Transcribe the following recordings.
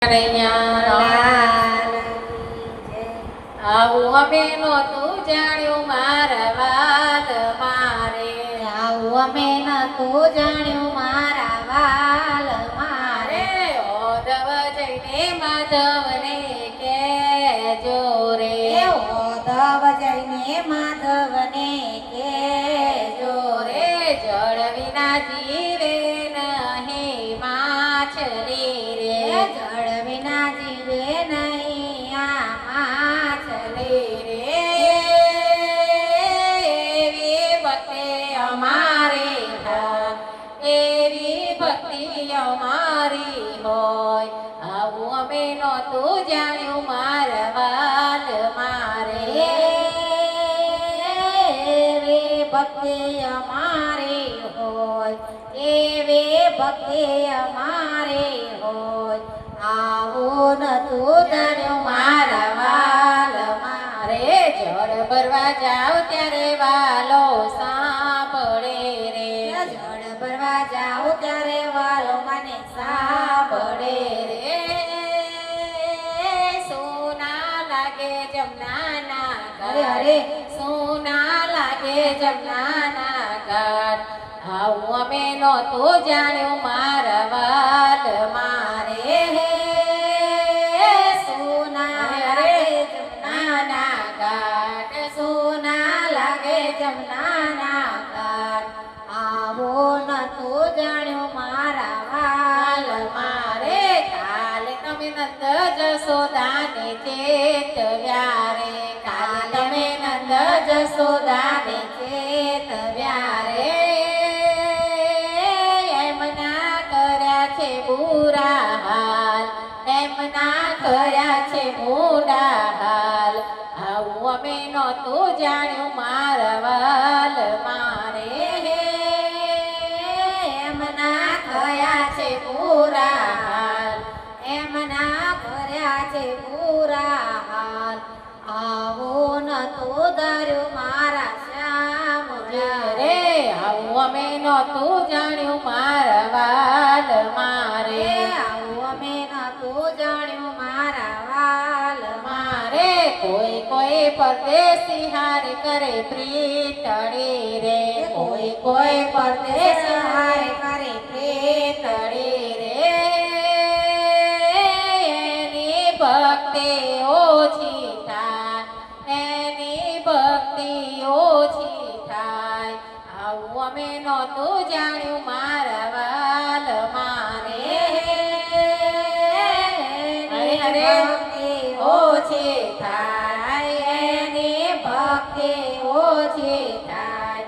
કનૈયા આવું અમે નહોતું જાણ્યું મારા વાલ મારે, આવું અમે નતું જાણ્યું મારા વાલ મારે. ઓધવ જઈને માધવને કહેજો રે, ઓધવ જઈને માધવને કહેજો રે. જળ વિના જીવે નહીં માછલી રે, જળ વિના જીવે નહીં આ માછલી રે. એવી ભક્તિ અમારી હોય, એવી ભક્તિ અમારી હોય, આવું અમે નહોતું જાણ્યું મારા વાલ મારે. એવી ભક્તિ અમારી હોય, એવી ભક્તિ અમારી હોય, આવું નતું જાણ્યું મારા વાલ મારે. જળ ભરવા જાવ ત્યારે વાલો સાંભળે રે, જળ ભરવા જાઉં ત્યારે વાલો મને સાંભળે રે. સોના લાગે જમનાના અરે ઘાટ, અરે સોના લાગે જમનાના ઘાટ, આવું અમે નહોતું જાણ્યું મારા વાલ મારે. સોના અરે લાગે જમનાના ઘાટ, સોના લાગે જમનાના ઘાટ, આવો નતું જાણ્યું મારા વાલ મારે. કાલે તમે નંદ જસોદાને ચેતવ્યા રે, કાલે તમે નંદ જસોદાને ચેતવ્યા રે. એમના કર્યા છે બુરા હાલ, એમના કર્યા છે મોડા હાલ, આવું અમે નહોતું જાણ્યું મારા વાલ મારે. એમના થયા છે પૂરા હાલ, એમના કર્યા છે પૂરા હાલ, આવો નતું ધર્યું મારા શ્યામ રે, આવું અમે નહોતું જાણ્યું મારા વાલ મારે. આવું અમે નતું જાણ્યું મારા વાલ મારે કોઈ કોઈ પરદેશી હાર કરે પ્રીતળી રે, કોઈ કોઈ પરદેશી હાર કરે પ્રીતળી રે. એની ભક્તિ ઓછી થાય, એની ભક્તિ ઓછી થાય, આવું અમે નહોતું જાણ્યું મારા વાલ મારે. હરે હરે ભક્તિ ઓછી થાય, એની ભક્તિ ઓછી થાય,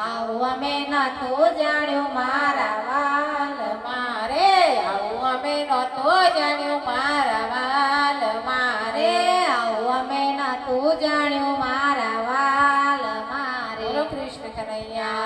આવું અમે નતું જાણ્યું મારા વાલ મારે. આવું અમે નહોતું જાણ્યું મારા વાલ મારે. આવું અમે નતું જાણ્યું મારા વાલ મારે. બોલો કૃષ્ણ કનૈયા